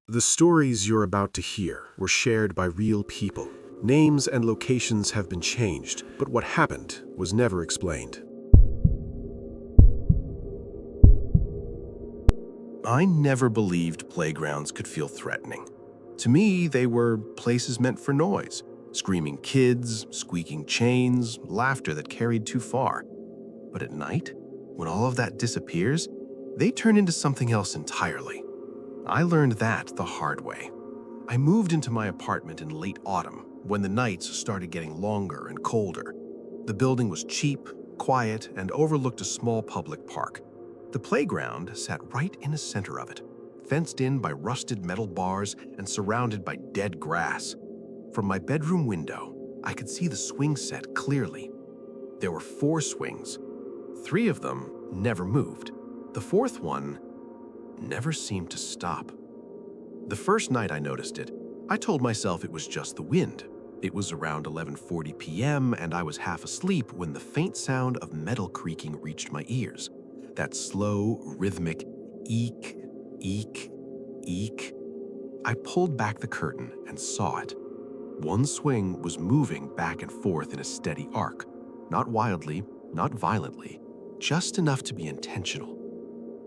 The stories you're about to hear were shared by real people. Names and locations have been changed, but what happened was never explained. I never believed playgrounds could feel threatening. To me, they were places meant for noise, screaming kids, squeaking chains, laughter that carried too far. But at night, when all of that disappears, they turn into something else entirely. I learned that the hard way. I moved into my apartment in late autumn when the nights started getting longer and colder. The building was cheap, quiet, and overlooked a small public park. The playground sat right in the center of it, fenced in by rusted metal bars and surrounded by dead grass. From my bedroom window, I could see the swing set clearly. There were 4 swings. 3 of them never moved. The 4th one never seemed to stop. The first night I noticed it, I told myself it was just the wind. It was around 11:40 p.m. and I was half asleep when the faint sound of metal creaking reached my ears. That slow, rhythmic eek, eek, eek. I pulled back the curtain and saw it. One swing was moving back and forth in a steady arc. Not wildly, not violently, just enough to be intentional.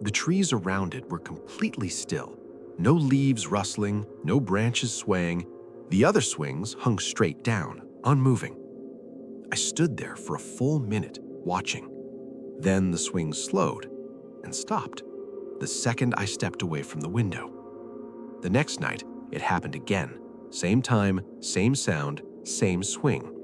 The trees around it were completely still. No leaves rustling, no branches swaying. The other swings hung straight down, unmoving. I stood there for a full minute, watching. Then the swing slowed and stopped the second I stepped away from the window. The next night, it happened again. Same time, same sound, same swing.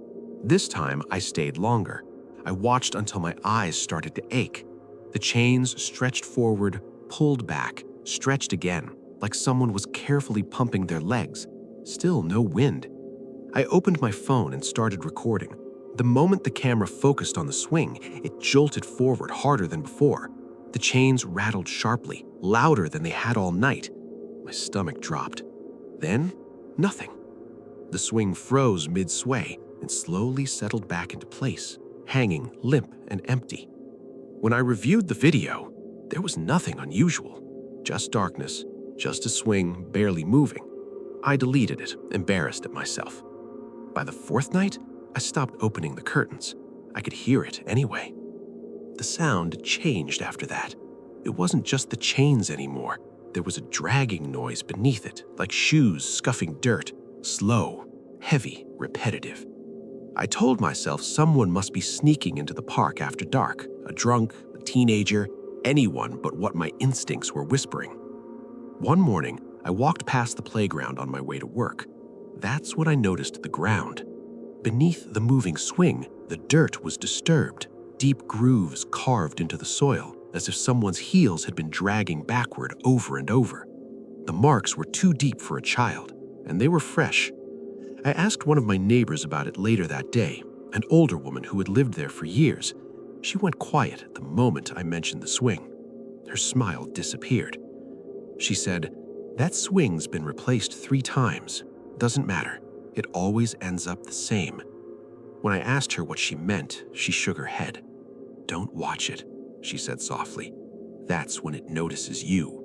This time, I stayed longer. I watched until my eyes started to ache. The chains stretched forward, pulled back, stretched again, like someone was carefully pumping their legs. Still no wind. I opened my phone and started recording. The moment the camera focused on the swing, it jolted forward harder than before. The chains rattled sharply, louder than they had all night. My stomach dropped. Then, nothing. The swing froze mid-sway and slowly settled back into place, hanging limp and empty. When I reviewed the video, there was nothing unusual. Just darkness, just a swing barely moving. I deleted it, embarrassed at myself. By the 4th night, I stopped opening the curtains. I could hear it anyway. The sound changed after that. It wasn't just the chains anymore. There was a dragging noise beneath it, like shoes scuffing dirt. Slow, heavy, repetitive. I told myself someone must be sneaking into the park after dark. A drunk, a teenager, anyone but what my instincts were whispering. One morning, I walked past the playground on my way to work. That's when I noticed the ground. Beneath the moving swing, the dirt was disturbed, deep grooves carved into the soil, as if someone's heels had been dragging backward over and over. The marks were too deep for a child, and they were fresh. I asked one of my neighbors about it later that day, an older woman who had lived there for years. She went quiet the moment I mentioned the swing. Her smile disappeared. She said, "That swing's been replaced 3 times. Doesn't matter. It always ends up the same." When I asked her what she meant, she shook her head. "Don't watch it," she said softly. "That's when it notices you."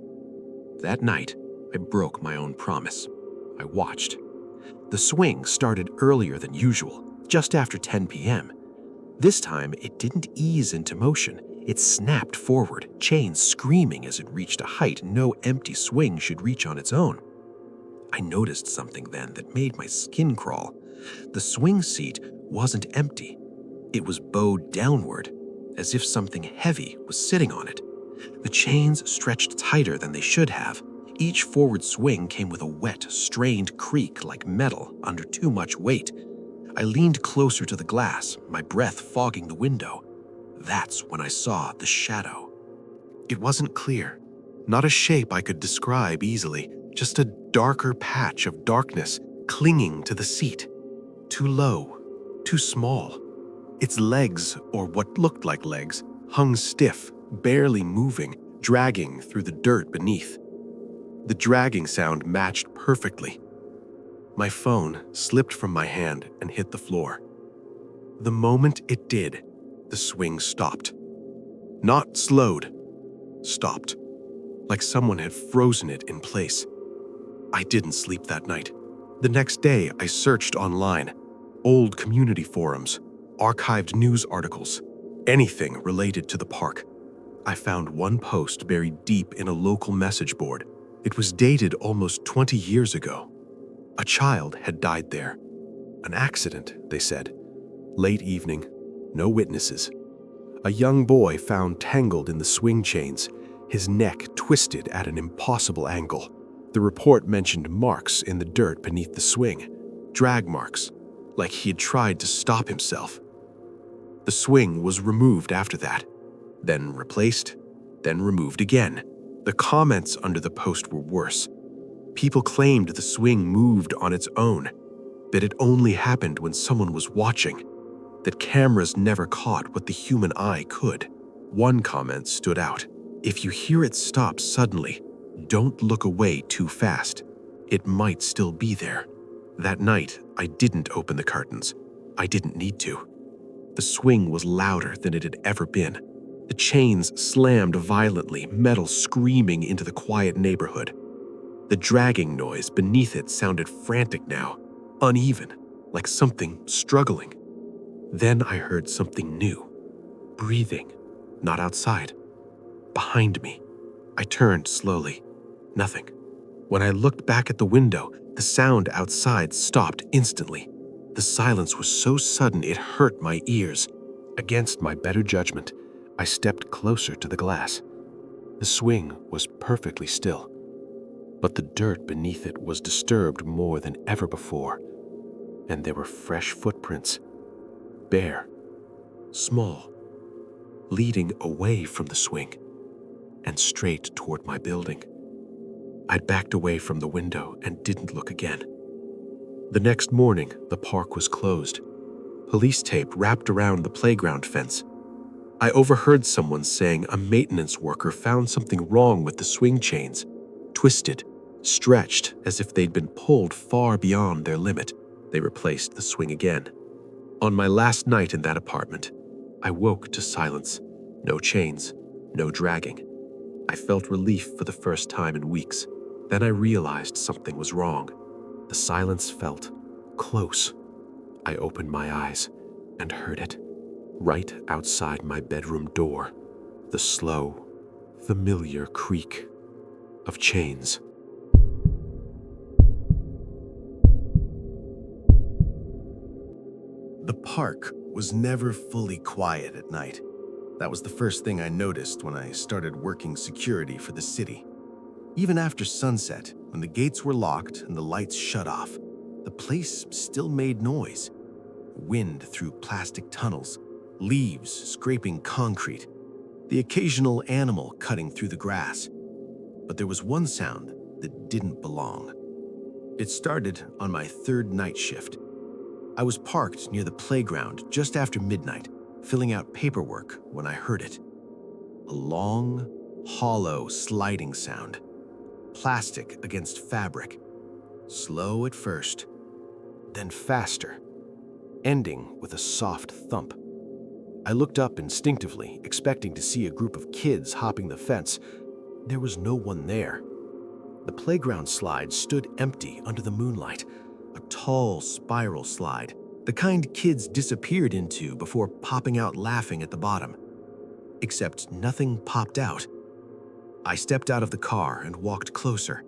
That night, I broke my own promise. I watched. The swing started earlier than usual, just after 10 p.m. This time, it didn't ease into motion. It snapped forward, chains screaming as it reached a height no empty swing should reach on its own. I noticed something then that made my skin crawl. The swing seat wasn't empty. It was bowed downward, as if something heavy was sitting on it. The chains stretched tighter than they should have. Each forward swing came with a wet, strained creak like metal under too much weight. I leaned closer to the glass, my breath fogging the window. That's when I saw the shadow. It wasn't clear, not a shape I could describe easily, just a darker patch of darkness clinging to the seat. Too low, too small. Its legs, or what looked like legs, hung stiff, barely moving, dragging through the dirt beneath. The dragging sound matched perfectly. My phone slipped from my hand and hit the floor. The moment it did, the swing stopped. Not slowed, stopped, like someone had frozen it in place. I didn't sleep that night. The next day, I searched online. Old community forums, archived news articles, anything related to the park. I found one post buried deep in a local message board. It was dated almost 20 years ago. A child had died there. An accident, they said. Late evening, no witnesses. A young boy found tangled in the swing chains, his neck twisted at an impossible angle. The report mentioned marks in the dirt beneath the swing, Drag marks, like he had tried to stop himself. The swing was removed after that, then replaced, then removed again. The comments under the post were worse. People claimed the swing moved on its own, that it only happened when someone was watching, that cameras never caught what the human eye could. One comment stood out. If you hear it stop suddenly, don't look away too fast. It might still be there. That night, I didn't open the curtains. I didn't need to. The swing was louder than it had ever been. The chains slammed violently, metal screaming into the quiet neighborhood. The dragging noise beneath it sounded frantic now, uneven, like something struggling. Then I heard something new. Breathing, not outside. Behind me. I turned slowly. Nothing. When I looked back at the window, the sound outside stopped instantly. The silence was so sudden it hurt my ears. Against my better judgment, I stepped closer to the glass. The swing was perfectly still, but the dirt beneath it was disturbed more than ever before, and there were fresh footprints, bare, small, leading away from the swing and straight toward my building. I'd backed away from the window and didn't look again. The next morning, the park was closed. Police tape wrapped around the playground fence. I overheard someone saying a maintenance worker found something wrong with the swing chains, twisted, stretched as if they'd been pulled far beyond their limit. They replaced the swing again. On my last night in that apartment, I woke to silence. No chains, no dragging. I felt relief for the first time in weeks. Then I realized something was wrong. The silence felt close. I opened my eyes and heard it. Right outside my bedroom door, the slow, familiar creak of chains. The park was never fully quiet at night. That was the first thing I noticed when I started working security for the city. Even after sunset, when the gates were locked and the lights shut off, the place still made noise. Wind through plastic tunnels, leaves scraping concrete, the occasional animal cutting through the grass. But there was one sound that didn't belong. It started on my third night shift. I was parked near the playground just after midnight, filling out paperwork when I heard it. A long, hollow sliding sound. Plastic against fabric. Slow at first, then faster, ending with a soft thump. I looked up instinctively, expecting to see a group of kids hopping the fence. There was no one there. The playground slide stood empty under the moonlight, a tall spiral slide, the kind kids disappeared into before popping out laughing at the bottom. Except nothing popped out. I stepped out of the car and walked closer.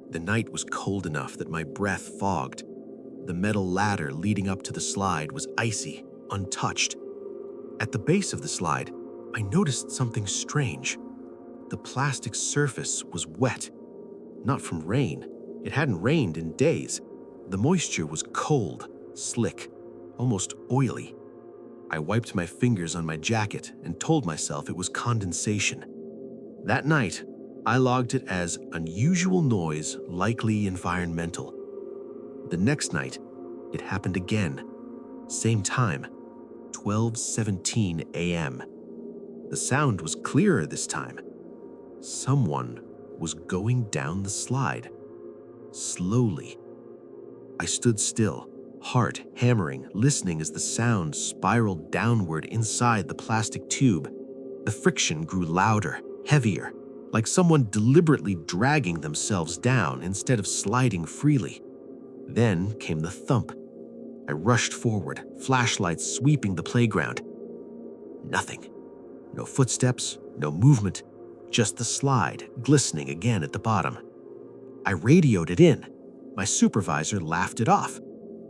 The night was cold enough that my breath fogged. The metal ladder leading up to the slide was icy, untouched. At the base of the slide, I noticed something strange. The plastic surface was wet. Not from rain. It hadn't rained in days. The moisture was cold, slick, almost oily. I wiped my fingers on my jacket and told myself it was condensation. That night, I logged it as unusual noise, likely environmental. The next night, it happened again. Same time, 12:17 a.m. The sound was clearer this time. Someone was going down the slide. Slowly. I stood still, heart hammering, listening as the sound spiraled downward inside the plastic tube. The friction grew louder, heavier. like someone deliberately dragging themselves down instead of sliding freely. Then came the thump. I rushed forward, flashlights sweeping the playground. Nothing. No footsteps, no movement, just the slide glistening again at the bottom. I radioed it in. My supervisor laughed it off.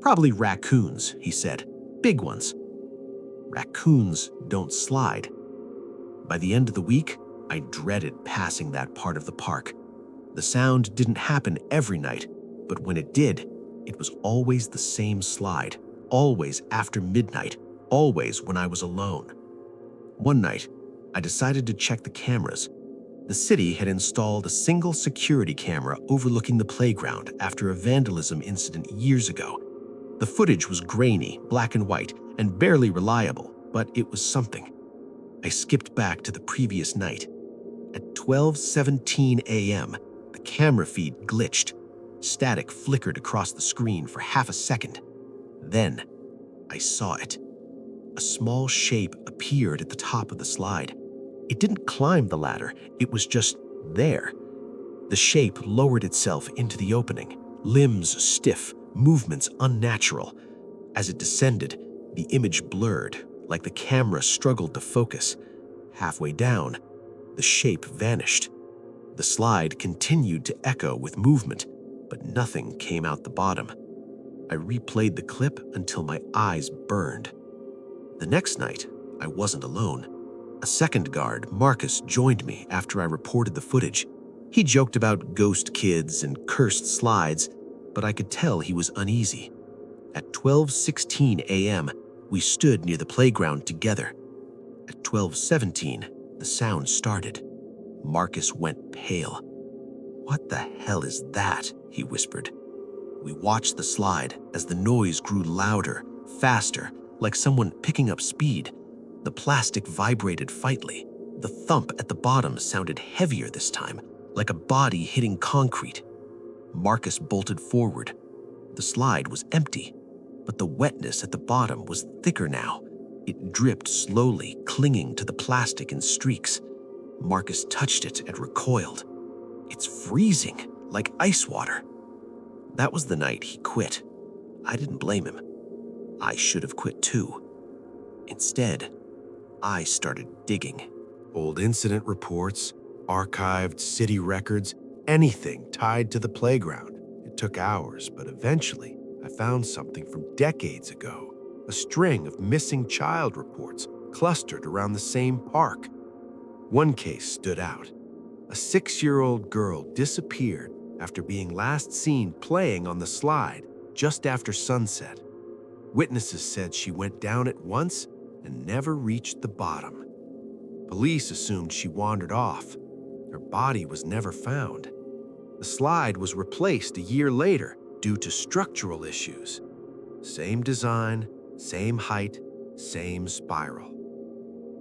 Probably raccoons, he said. Big ones. Raccoons don't slide. By the end of the week, I dreaded passing that part of the park. The sound didn't happen every night, but when it did, it was always the same slide, always after midnight, always when I was alone. One night, I decided to check the cameras. The city had installed a single security camera overlooking the playground after a vandalism incident years ago. The footage was grainy, black and white, and barely reliable, but it was something. I skipped back to the previous night. At 12:17 a.m., the camera feed glitched. Static flickered across the screen for half a second. Then, I saw it. A small shape appeared at the top of the slide. It didn't climb the ladder, it was just there. The shape lowered itself into the opening, limbs stiff, movements unnatural. As it descended, the image blurred, like the camera struggled to focus. Halfway down, the shape vanished. The slide continued to echo with movement, but nothing came out the bottom. I replayed the clip until my eyes burned. The next night, I wasn't alone. A second guard, Marcus, joined me after I reported the footage. He joked about ghost kids and cursed slides, but I could tell he was uneasy. At 12:16 a.m., we stood near the playground together. At 12:17, the sound started. Marcus went pale. "What the hell is that?" he whispered. We watched the slide as the noise grew louder, faster, like someone picking up speed. The plastic vibrated faintly. The thump at the bottom sounded heavier this time, like a body hitting concrete. Marcus bolted forward. The slide was empty, but the wetness at the bottom was thicker now. It dripped slowly, clinging to the plastic in streaks. Marcus touched it and recoiled. "It's freezing, like ice water." That was the night he quit. I didn't blame him. I should have quit too. Instead, I started digging. Old incident reports, archived city records, anything tied to the playground. It took hours, but eventually I found something from decades ago. A string of missing child reports clustered around the same park. One case stood out. A 6-year-old girl disappeared after being last seen playing on the slide just after sunset. Witnesses said she went down it once and never reached the bottom. Police assumed she wandered off. Her body was never found. The slide was replaced a year later due to structural issues. Same design, same height, same spiral.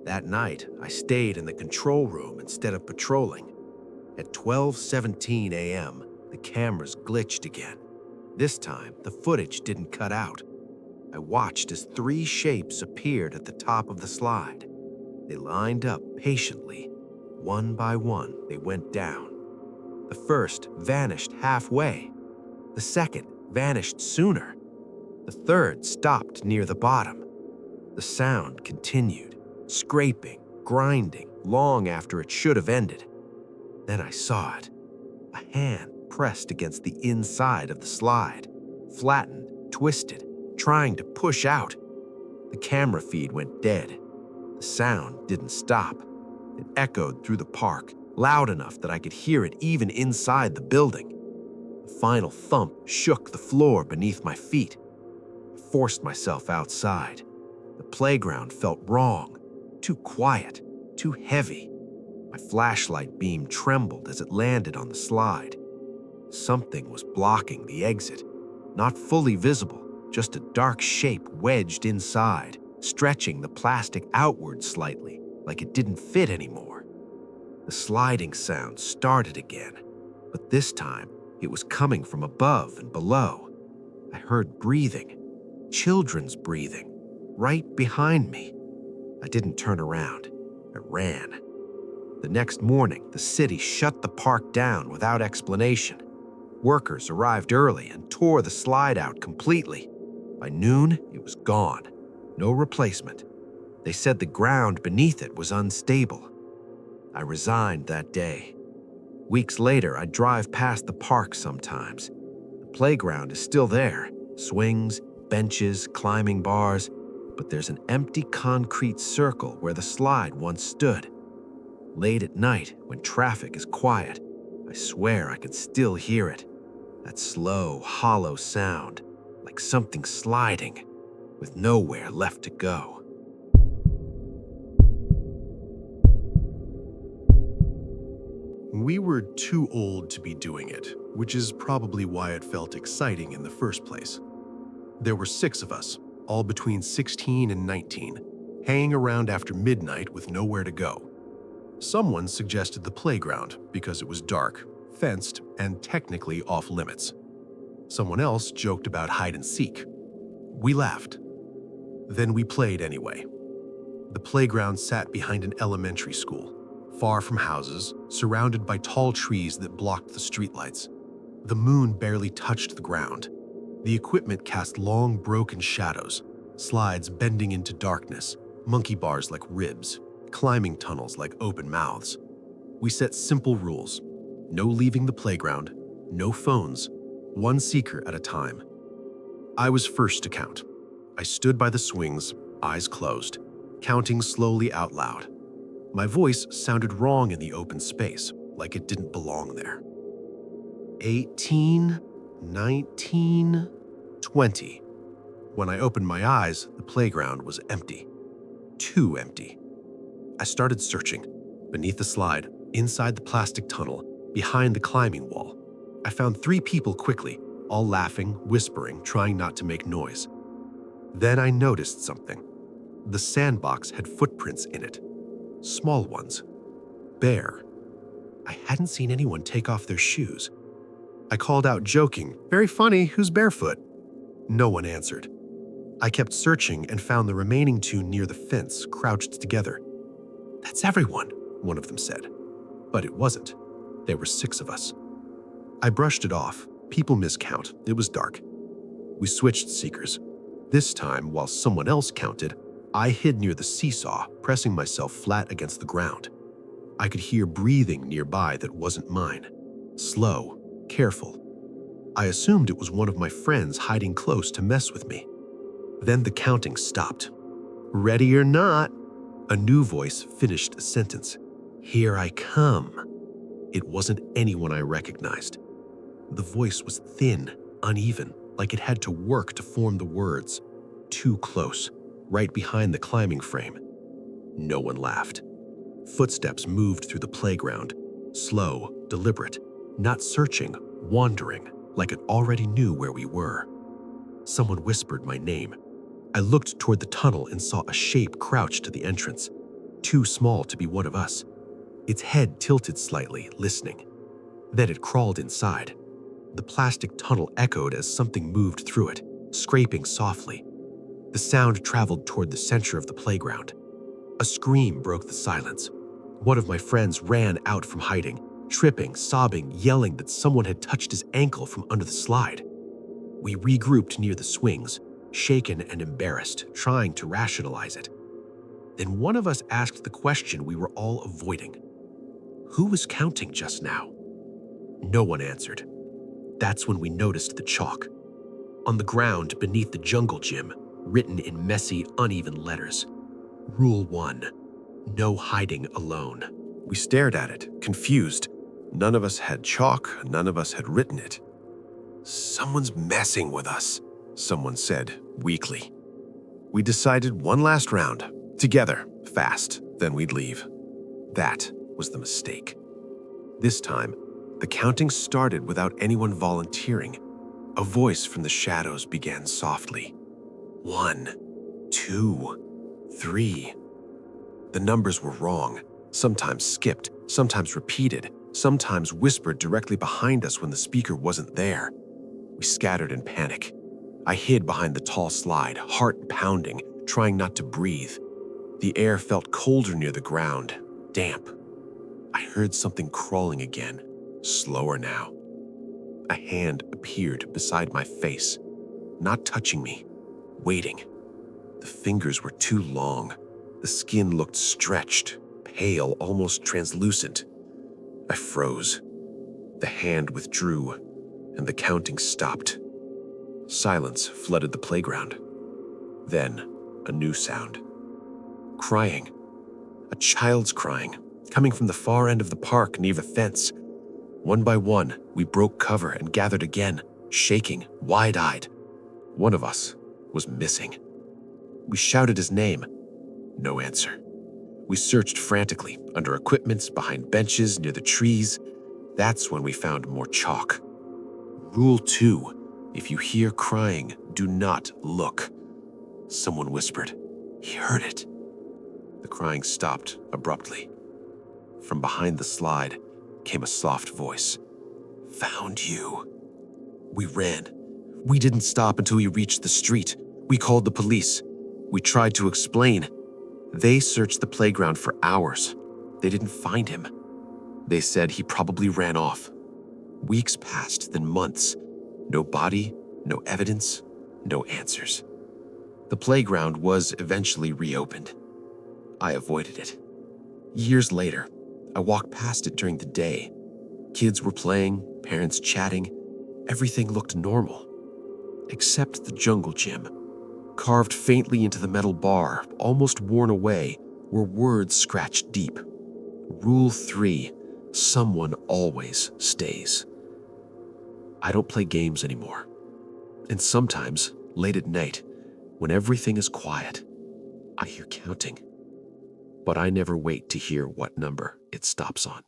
That night, I stayed in the control room instead of patrolling. At 12:17 a.m., the cameras glitched again. This time, the footage didn't cut out. I watched as 3 shapes appeared at the top of the slide. They lined up patiently. One by one, they went down. The first vanished halfway. The second vanished sooner. The third stopped near the bottom. The sound continued, scraping, grinding, long after it should have ended. Then I saw it. A hand pressed against the inside of the slide, flattened, twisted, trying to push out. The camera feed went dead. The sound didn't stop. It echoed through the park, loud enough that I could hear it even inside the building. The final thump shook the floor beneath my feet. I forced myself outside. The playground felt wrong, too quiet, too heavy. My flashlight beam trembled as it landed on the slide. Something was blocking the exit, not fully visible, just a dark shape wedged inside, stretching the plastic outward slightly, like it didn't fit anymore. The sliding sound started again, but this time it was coming from above and below. I heard breathing, children's breathing, right behind me. I didn't turn around. I ran. The next morning, the city shut the park down without explanation. Workers arrived early and tore the slide out completely. By noon, it was gone. No replacement. They said the ground beneath it was unstable. I resigned that day. Weeks later, I'd drive past the park sometimes. The playground is still there. Swings, benches, climbing bars. But there's an empty concrete circle where the slide once stood. Late at night, when traffic is quiet, I swear I can still hear it. That slow, hollow sound, like something sliding, with nowhere left to go. We were too old to be doing it, which is probably why it felt exciting in the first place. There were 6 of us, all between 16 and 19, hanging around after midnight with nowhere to go. Someone suggested the playground because it was dark, fenced, and technically off limits. Someone else joked about hide and seek. We laughed. Then we played anyway. The playground sat behind an elementary school, far from houses, surrounded by tall trees that blocked the streetlights. The moon barely touched the ground. The equipment cast long, broken shadows, slides bending into darkness, monkey bars like ribs, climbing tunnels like open mouths. We set simple rules. No leaving the playground, no phones, one seeker at a time. I was first to count. I stood by the swings, eyes closed, counting slowly out loud. My voice sounded wrong in the open space, like it didn't belong there. 18, 19, 20. When I opened my eyes, the playground was empty. Too empty. I started searching. Beneath the slide, inside the plastic tunnel, behind the climbing wall. I found 3 people quickly, all laughing, whispering, trying not to make noise. Then I noticed something. The sandbox had footprints in it. Small ones. Bare. I hadn't seen anyone take off their shoes. I called out joking, "Very funny, who's barefoot?" No one answered. I kept searching and found the remaining 2 near the fence, crouched together. "That's everyone," one of them said. But it wasn't. There were 6 of us. I brushed it off. People miscount. It was dark. We switched seekers. This time, while someone else counted, I hid near the seesaw, pressing myself flat against the ground. I could hear breathing nearby that wasn't mine. Slow, careful. I assumed it was one of my friends hiding close to mess with me. Then the counting stopped. "Ready or not," a new voice finished a sentence. "Here I come." It wasn't anyone I recognized. The voice was thin, uneven, like it had to work to form the words. Too close, right behind the climbing frame. No one laughed. Footsteps moved through the playground, slow, deliberate, not searching, wandering, like it already knew where we were. Someone whispered my name. I looked toward the tunnel and saw a shape crouched to the entrance, too small to be one of us. Its head tilted slightly, listening. Then it crawled inside. The plastic tunnel echoed as something moved through it, scraping softly. The sound traveled toward the center of the playground. A scream broke the silence. One of my friends ran out from hiding, tripping, sobbing, yelling that someone had touched his ankle from under the slide. We regrouped near the swings, shaken and embarrassed, trying to rationalize it. Then one of us asked the question we were all avoiding. Who was counting just now? No one answered. That's when we noticed the chalk. On the ground beneath the jungle gym, written in messy, uneven letters. Rule 1. No hiding alone. We stared at it, confused. None of us had chalk, none of us had written it. "Someone's messing with us," someone said, weakly. We decided one last round, together, fast, then we'd leave. That was the mistake. This time, the counting started without anyone volunteering. A voice from the shadows began softly. 1, 2, 3. The numbers were wrong, sometimes skipped, sometimes repeated, sometimes whispered directly behind us when the speaker wasn't there. We scattered in panic. I hid behind the tall slide, heart pounding, trying not to breathe. The air felt colder near the ground, damp. I heard something crawling again, slower now. A hand appeared beside my face, not touching me, waiting. The fingers were too long. The skin looked stretched, pale, almost translucent. I froze. The hand withdrew, and the counting stopped. Silence flooded the playground. Then, a new sound. Crying. A child's crying, coming from the far end of the park near the fence. One by one, we broke cover and gathered again, shaking, wide-eyed. One of us was missing. We shouted his name. No answer. We searched frantically, under equipment, behind benches, near the trees. That's when we found more chalk. Rule 2, if you hear crying, do not look. Someone whispered. He heard it. The crying stopped abruptly. From behind the slide came a soft voice. Found you. We ran. We didn't stop until we reached the street. We called the police. We tried to explain. They searched the playground for hours. They didn't find him. They said he probably ran off. Weeks passed, then months. No body, no evidence, no answers. The playground was eventually reopened. I avoided it. Years later, I walked past it during the day. Kids were playing, parents chatting. Everything looked normal. Except the jungle gym. Carved faintly into the metal bar, almost worn away, were words scratched deep. Rule 3, someone always stays. I don't play games anymore. And sometimes, late at night, when everything is quiet, I hear counting. But I never wait to hear what number it stops on.